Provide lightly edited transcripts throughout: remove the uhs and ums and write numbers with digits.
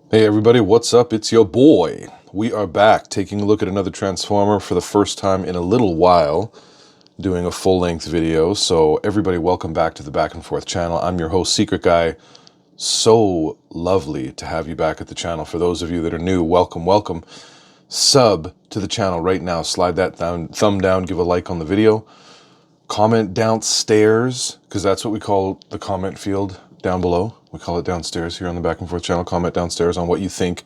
Hey everybody, what's up? It's your boy. We are back taking a look at another Transformer for the first time in a little while, doing a full-length video. So everybody, welcome back to the Back and Forth channel. I'm your host, Secret Guy. So lovely to have you back at the channel. For those of you that are new, welcome, welcome. Sub to the channel right now. Slide that thumb down, give a like on the video. Comment downstairs, because that's what we call the comment field down below. We call it downstairs here on the Back and Forth channel. Comment downstairs on what you think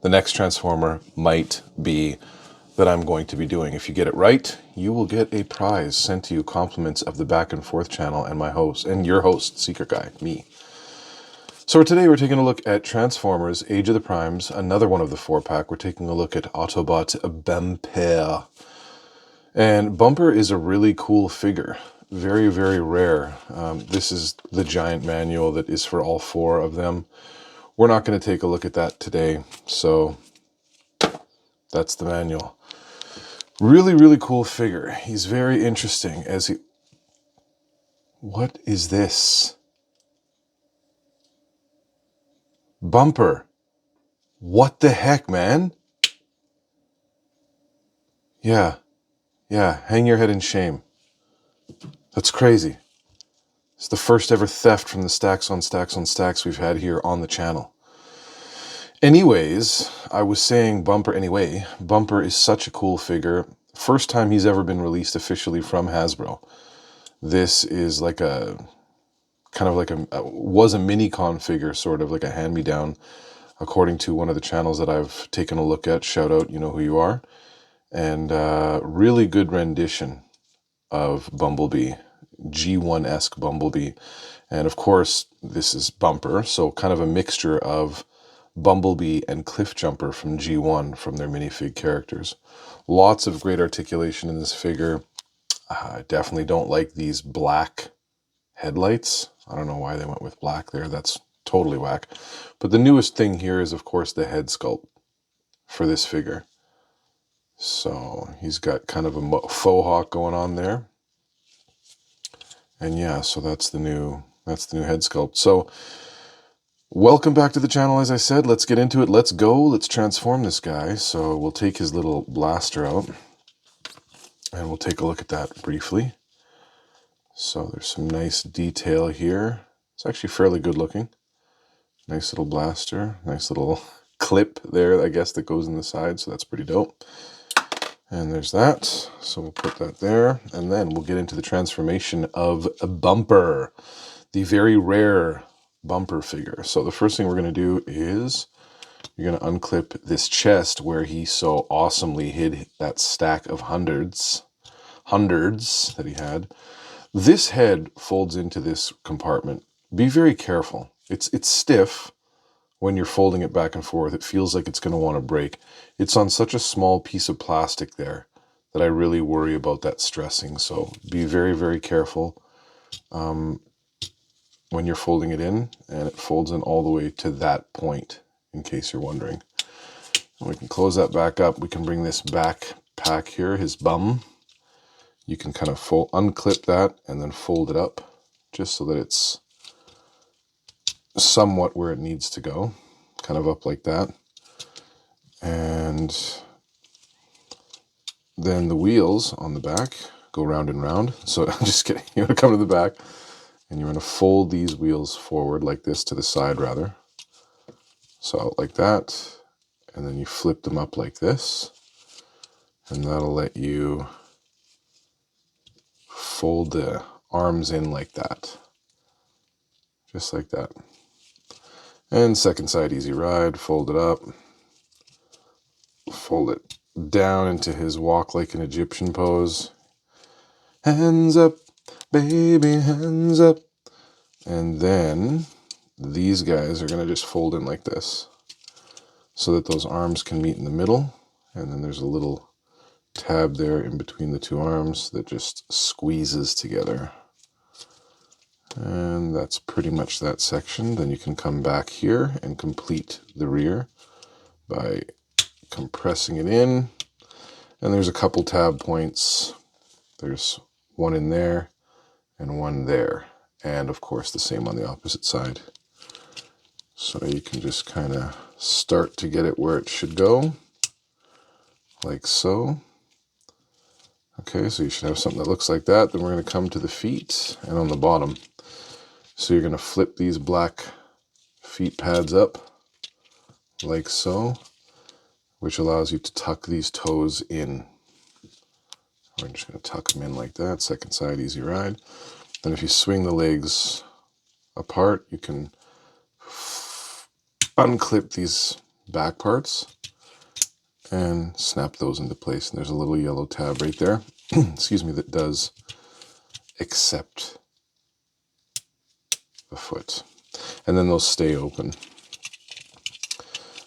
the next Transformer might be that I'm going to be doing. If you get it right, you will get a prize sent to you, compliments of the Back and Forth channel and my host, and your host, Secret Guy, me. So today we're taking a look at Transformers Age of the Primes, another one of the 4-pack. We're taking a look at Autobot Bumper. And Bumper is a really cool figure. Very, very rare. This is the giant manual that is for all 4 of them. We're not going to take a look at that today, so that's the manual. Really, really cool figure. He's very interesting as he... What is this? Bumper. What the heck, man? Yeah, hang your head in shame. That's crazy. It's the first ever theft from the stacks on stacks on stacks we've had here on the channel. Anyways, I was saying Bumper anyway. Bumper is such a cool figure. First time he's ever been released officially from Hasbro. This is like a, kind of like was a mini-con figure, sort of like a hand-me-down, according to one of the channels that I've taken a look at. Shout out, you know who you are. And really good rendition of Bumblebee. G1-esque Bumblebee. And of course, this is Bumper, so kind of a mixture of Bumblebee and Cliffjumper from G1, from their minifig characters. Lots of great articulation in this figure. I definitely don't like these black headlights. I don't know why they went with black there. That's totally whack. But the newest thing here is, of course, the head sculpt for this figure. So he's got kind of a faux hawk going on there. And yeah, so that's the new head sculpt. So welcome back to the channel. As I said, let's get into it. Let's go. Let's transform this guy. So we'll take his little blaster out and we'll take a look at that briefly. So there's some nice detail here. It's actually fairly good looking. Nice little blaster. Nice little clip there, I guess, that goes in the side. So that's pretty dope. And there's that. So we'll put that there. And then we'll get into the transformation of a Bumper, the very rare Bumper figure. So the first thing we're going to do is you're going to unclip this chest where he so awesomely hid that stack of hundreds that he had. This head folds into this compartment. Be very careful. It's stiff when you're folding it back and forth. It feels like it's going to want to break. It's on such a small piece of plastic there that I really worry about that stressing. So be very, very careful when you're folding it in, and it folds in all the way to that point, in case you're wondering. And we can close that back up. We can bring this backpack here, his bum. You can kind of unclip that and then fold it up just so that it's somewhat where it needs to go, kind of up like that. And then the wheels on the back go round and round. So I'm just kidding. You're going to come to the back and you're going to fold these wheels forward like this, to the side rather. So out like that. And then you flip them up like this. And that'll let you fold the arms in like that. Just like that. And second side, easy ride. Fold it up. Fold it down into his walk like an Egyptian pose. Hands up, baby, hands up. And then these guys are going to just fold in like this so that those arms can meet in the middle. And then there's a little tab there in between the two arms that just squeezes together. And that's pretty much that section. Then you can come back here and complete the rear by compressing it in. And there's a couple tab points. There's one in there and one there. And of course the same on the opposite side. So you can just kind of start to get it where it should go, like so. Okay, so you should have something that looks like that. Then we're going to come to the feet and on the bottom. So you're going to flip these black feet pads up, like so, which allows you to tuck these toes in. We're just going to tuck them in like that. Second side, easy ride. Then if you swing the legs apart, you can unclip these back parts and snap those into place. And there's a little yellow tab right there, excuse me, that does accept the foot. And then they'll stay open.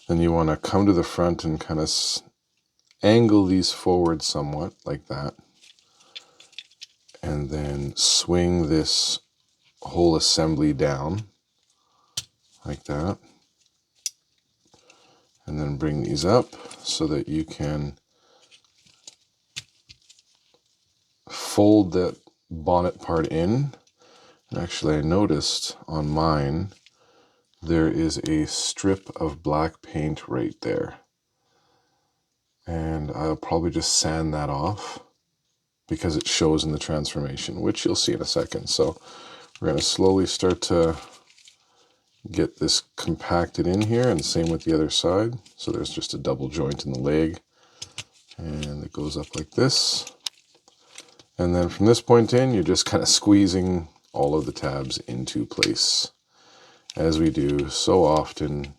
Then you want to come to the front and kind of angle these forward somewhat, like that. And then swing this whole assembly down, like that. And then bring these up so that you can fold that bonnet part in. And actually, I noticed on mine, there is a strip of black paint right there. And I'll probably just sand that off because it shows in the transformation, which you'll see in a second. So we're going to slowly start to get this compacted in here, and same with the other side. So there's just a double joint in the leg, and it goes up like this. And then from this point in, you're just kind of squeezing all of the tabs into place, as we do so often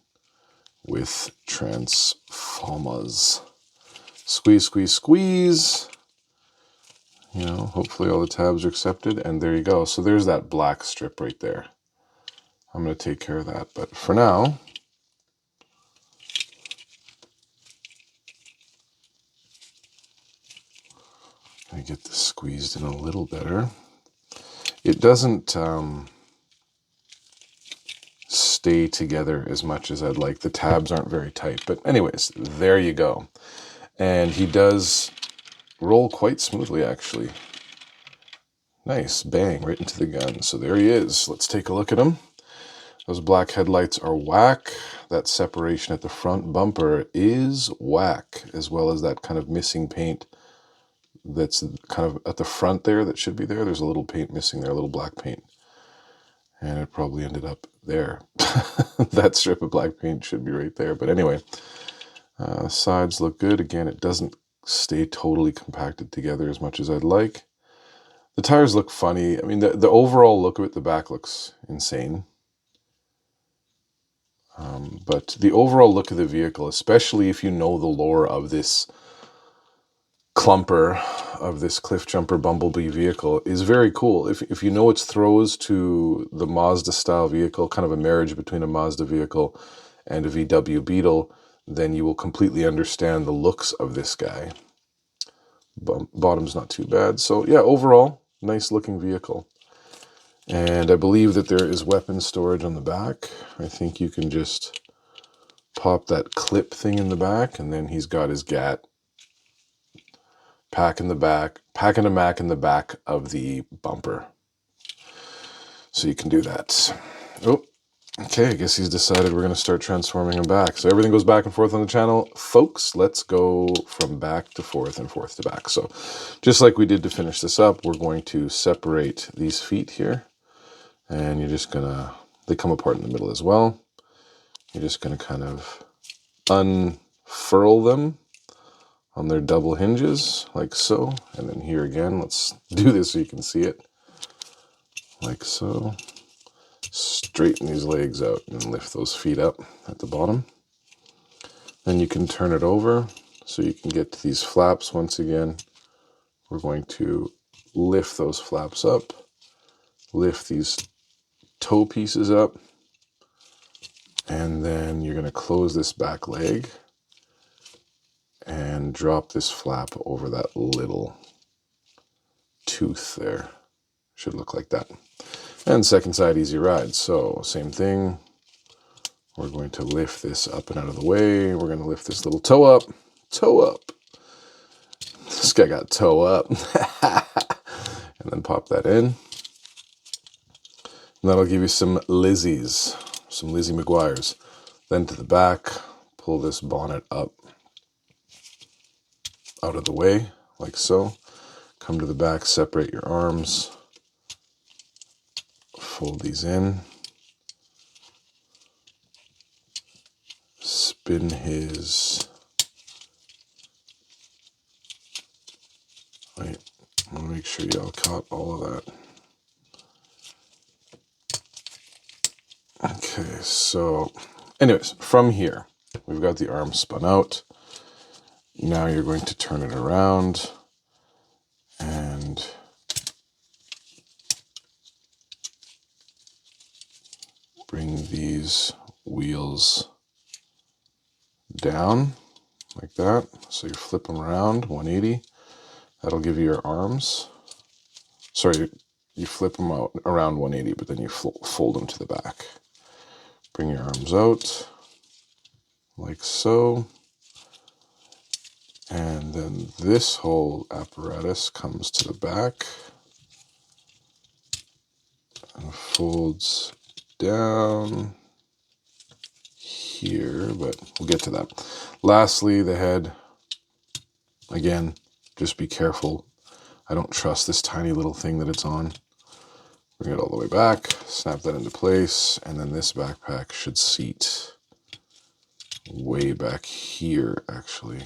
with Transformers. Squeeze, squeeze, squeeze. You know, hopefully all the tabs are accepted, and there you go. So there's that black strip right there. I'm going to take care of that, but for now, I get this squeezed in a little better. It doesn't stay together as much as I'd like. The tabs aren't very tight, but anyways, there you go. And he does roll quite smoothly, actually. Nice, bang, right into the gun. So there he is. Let's take a look at him. Those black headlights are whack. That separation at the front bumper is whack, as well as that kind of missing paint that's kind of at the front there that should be there. There's a little paint missing there, a little black paint. And it probably ended up there. That strip of black paint should be right there. But anyway, sides look good. Again, it doesn't stay totally compacted together as much as I'd like. The tires look funny. I mean, the overall look of it, the back looks insane. But the overall look of the vehicle, especially if you know the lore of this Clumper, of this Cliffjumper Bumblebee vehicle, is very cool. If you know its throws to the Mazda style vehicle, kind of a marriage between a Mazda vehicle and a VW Beetle, then you will completely understand the looks of this guy. Bottom's not too bad. So yeah, overall, nice looking vehicle. And I believe that there is weapon storage on the back. I think you can just pop that clip thing in the back, and then he's got his GAT pack in the back, packing a Mac in the back of the bumper. So you can do that. Oh, okay, I guess he's decided we're going to start transforming him back. So everything goes back and forth on the channel. Folks, let's go from back to forth and forth to back. So just like we did to finish this up, we're going to separate these feet here. And you're just going to, they come apart in the middle as well. You're just going to kind of unfurl them on their double hinges, like so. And then here again, let's do this so you can see it. Like so. Straighten these legs out and lift those feet up at the bottom. Then you can turn it over so you can get to these flaps once again. We're going to lift those flaps up, lift these toe pieces up, and then you're going to close this back leg and drop this flap over that little tooth there. Should look like that. And second side, easy ride. So same thing. We're going to lift this up and out of the way. We're going to lift this little toe up. Toe up. This guy got toe up. And then pop that in. And that'll give you some Lizzies. some Lizzie McGuire's. Then to the back, pull this bonnet up out of the way, like so. Come to the back, separate your arms, fold these in, spin his, wait, I want to make sure y'all caught all of that. Okay, so anyways, from here, we've got the arm spun out. Now you're going to turn it around and bring these wheels down like that. So you flip them around 180. That'll give you your arms. Sorry, you flip them out around 180, but then you fold them to the back. Bring your arms out like so. And then this whole apparatus comes to the back and folds down here, but we'll get to that. Lastly, the head. Again, just be careful. I don't trust this tiny little thing that it's on. Bring it all the way back, snap that into place, and then this backpack should seat way back here, actually.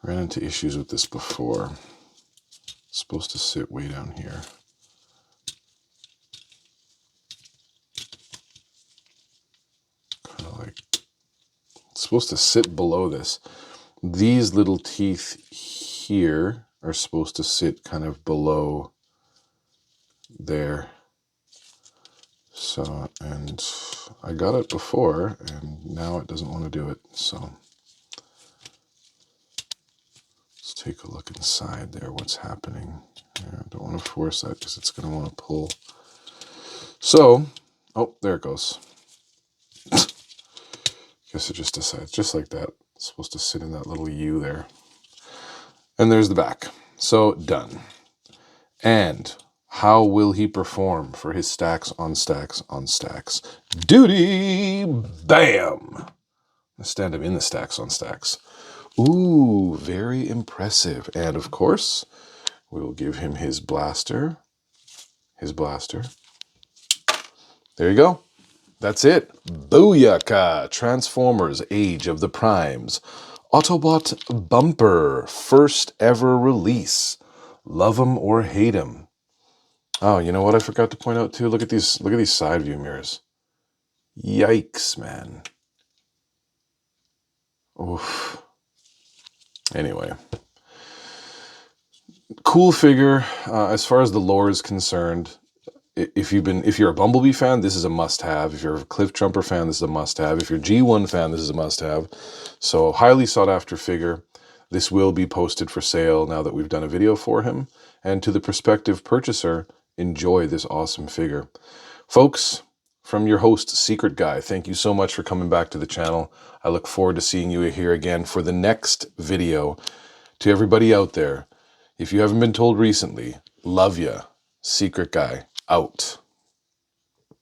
Ran into issues with this before. It's supposed to sit way down here. Kind of like, it's supposed to sit below this. These little teeth here are supposed to sit kind of below there. So, and I got it before, and now it doesn't want to do it, so. Let's take a look inside there, what's happening. I don't want to force that because it's going to want to pull. So, oh, there it goes. Guess it just decides, just like that. It's supposed to sit in that little U there. And there's the back. So, done. And how will he perform for his stacks on stacks on stacks? Duty! Bam! Let's stand him in the stacks on stacks. Ooh, very impressive. And of course, we'll give him his blaster. His blaster. There you go. That's it. Booyaka! Transformers Age of the Primes. Autobot Bumper. First ever release. Love 'em or hate 'em. Oh, you know what I forgot to point out too? Look at these side view mirrors. Yikes, man. Oof. Anyway. Cool figure. As far as the lore is concerned, if you're a Bumblebee fan, this is a must-have. If you're a Cliffjumper fan, this is a must-have. If you're a G1 fan, this is a must-have. So highly sought-after figure. This will be posted for sale now that we've done a video for him. And to the prospective purchaser, enjoy this awesome figure. Folks, from your host, Secret Guy, thank you so much for coming back to the channel. I look forward to seeing you here again for the next video. To everybody out there, if you haven't been told recently, love ya. Secret Guy, out.